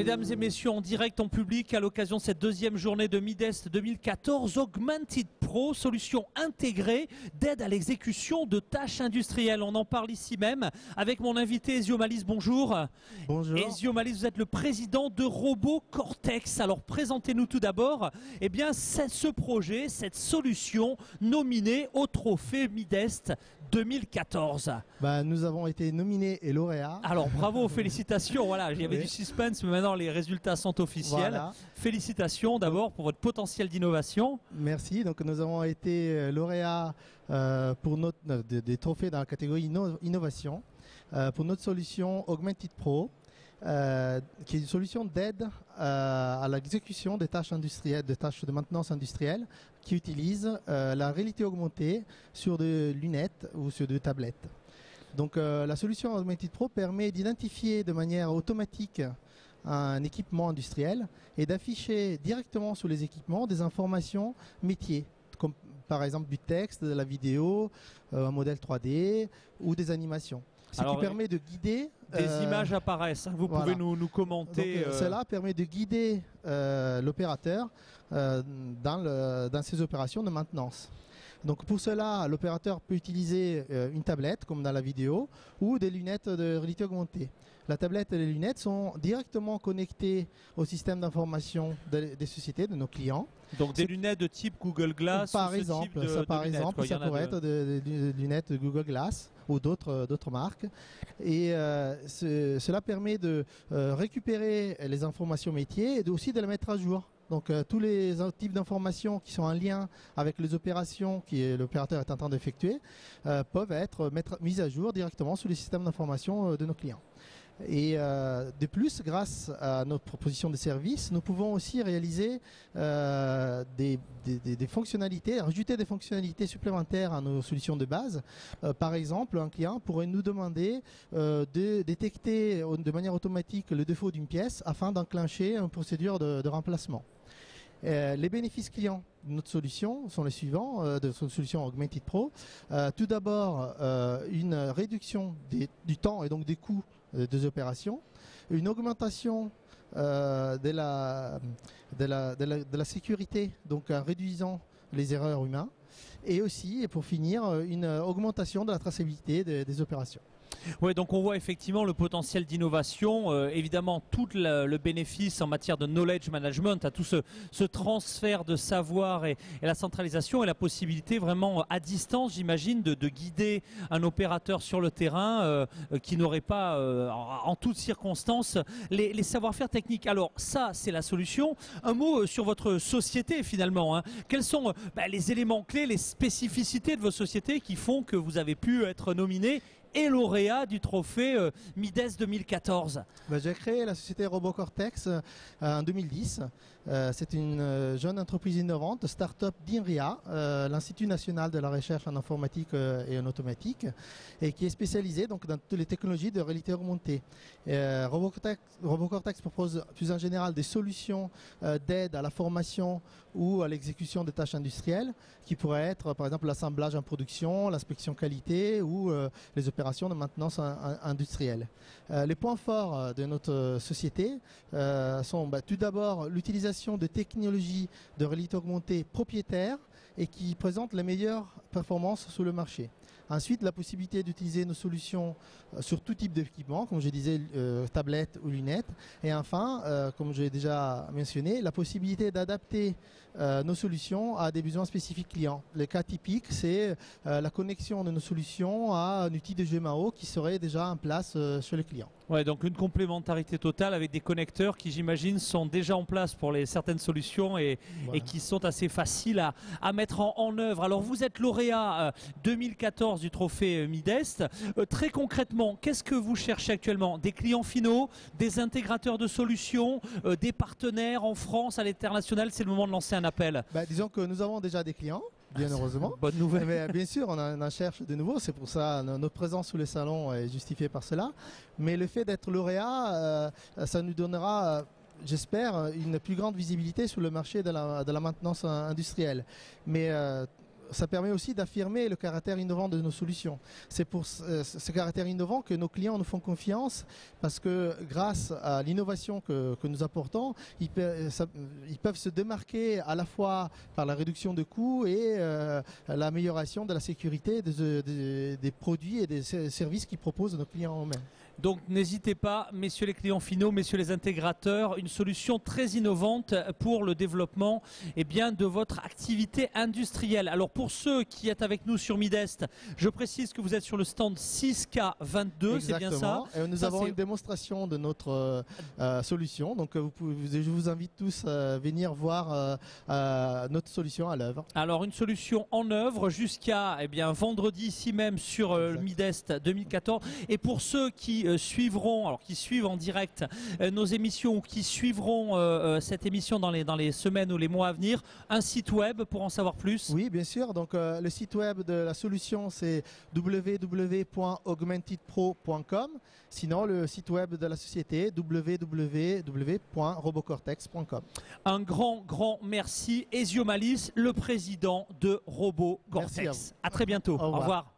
Mesdames et messieurs, en direct, en public, à l'occasion de cette deuxième journée de Midest 2014, Augmented Pro, solution intégrée d'aide à l'exécution de tâches industrielles. On en parle ici même avec mon invité Ezio Malice. Bonjour. Bonjour. Ezio Malice, vous êtes le président de RoboCortex. Alors présentez-nous tout d'abord ce projet, cette solution nominée au trophée Midest 2014. Nous avons été nominés et lauréats. Alors bravo, félicitations. Voilà, il y avait du suspense, mais maintenant les résultats sont officiels. Voilà. Félicitations d'abord pour votre potentiel d'innovation. Merci. Donc nous avons été lauréats pour des trophées dans la catégorie innovation pour notre solution Augmented Pro. Qui est une solution d'aide à l'exécution des tâches industrielles, des tâches de maintenance industrielle, qui utilise la réalité augmentée sur des lunettes ou sur des tablettes. Donc la solution Augmented Pro permet d'identifier de manière automatique un équipement industriel et d'afficher directement sur les équipements des informations métiers, comme par exemple du texte, de la vidéo, un modèle 3D ou des animations. Ce qui permet de guider... Des images apparaissent, vous pouvez nous commenter. Donc, cela permet de guider l'opérateur dans ses opérations de maintenance. Donc pour cela, l'opérateur peut utiliser une tablette, comme dans la vidéo, ou des lunettes de réalité augmentée. La tablette et les lunettes sont directement connectées au système d'information des sociétés, de nos clients. Donc des lunettes de type Google Glass. Par exemple, ça pourrait être des lunettes de Google Glass ou d'autres marques. Et cela permet de récupérer les informations métiers et aussi de les mettre à jour. Donc tous les types d'informations qui sont en lien avec les opérations que l'opérateur est en train d'effectuer peuvent être mises à jour directement sur les systèmes d'information de nos clients. Et de plus, grâce à notre proposition de service, nous pouvons aussi réaliser des fonctionnalités, rajouter des fonctionnalités supplémentaires à nos solutions de base. Par exemple, un client pourrait nous demander de détecter de manière automatique le défaut d'une pièce afin d'enclencher une procédure de remplacement. Les bénéfices clients de notre solution sont les suivants, de notre solution Augmented Pro. Tout d'abord, une réduction du temps et donc des coûts des opérations, une augmentation de la sécurité, donc en réduisant les erreurs humaines, et aussi, et pour finir, une augmentation de la traçabilité des opérations. Oui, donc on voit effectivement le potentiel d'innovation, évidemment tout le bénéfice en matière de knowledge management, à tout ce transfert de savoir et la centralisation et la possibilité vraiment à distance, j'imagine, de guider un opérateur sur le terrain qui n'aurait pas en toutes circonstances les savoir-faire techniques. Alors ça, c'est la solution. Un mot sur votre société finalement. Quels sont les éléments clés, les spécificités de vos sociétés qui font que vous avez pu être nominé et lauréat du trophée Midest 2014. J'ai créé la société RoboCortex en 2010. C'est une jeune entreprise innovante, start-up d'INRIA, l'Institut national de la recherche en informatique et en automatique, et qui est spécialisée donc, dans toutes les technologies de réalité augmentée. RoboCortex propose plus en général des solutions d'aide à la formation ou à l'exécution des tâches industrielles, qui pourraient être par exemple l'assemblage en production, l'inspection qualité ou les opérations de maintenance industrielle. Les points forts de notre société sont tout d'abord l'utilisation de technologies de réalité augmentée propriétaires et qui présentent les meilleures performances sur le marché. Ensuite, la possibilité d'utiliser nos solutions sur tout type d'équipement, comme je disais, tablettes ou lunettes. Et enfin, comme j'ai déjà mentionné, la possibilité d'adapter nos solutions à des besoins spécifiques clients. Le cas typique, c'est la connexion de nos solutions à un outil de GMAO qui serait déjà en place chez le client. Ouais, donc une complémentarité totale avec des connecteurs qui, j'imagine, sont déjà en place pour certaines solutions et qui sont assez faciles à mettre en œuvre. Alors, vous êtes lauréat 2014 du trophée Midest. Très concrètement, qu'est-ce que vous cherchez actuellement? Des clients finaux, des intégrateurs de solutions, des partenaires en France, à l'international? C'est le moment de lancer un appel. Disons que nous avons déjà des clients. Bien heureusement. Bonne nouvelle. Mais bien sûr, on en cherche de nouveaux. C'est pour ça notre présence sous le salon est justifiée par cela. Mais le fait d'être lauréat, ça nous donnera, j'espère, une plus grande visibilité sur le marché de la maintenance industrielle. Mais ça permet aussi d'affirmer le caractère innovant de nos solutions. C'est pour ce caractère innovant que nos clients nous font confiance, parce que grâce à l'innovation que nous apportons, ils peuvent se démarquer à la fois par la réduction de coûts et l'amélioration de la sécurité des produits et des services qu'ils proposent à nos clients eux-mêmes. Donc n'hésitez pas, messieurs les clients finaux, messieurs les intégrateurs, une solution très innovante pour le développement de votre activité industrielle. Alors pour ceux qui êtes avec nous sur Midest, je précise que vous êtes sur le stand 6K22, c'est bien ça? Et nous avons une démonstration de notre solution, donc je vous invite tous à venir voir notre solution à l'œuvre. Alors une solution en œuvre jusqu'à vendredi ici même sur Midest 2014. Et pour ceux qui suivent en direct nos émissions, ou qui suivront cette émission dans les semaines ou les mois à venir, un site web pour en savoir plus? Oui, bien sûr. Donc le site web de la solution, c'est www.augmentedpro.com. Sinon, le site web de la société, www.robocortex.com. Un grand merci, Ezio Malice, le président de RoboCortex. À très bientôt. Au revoir.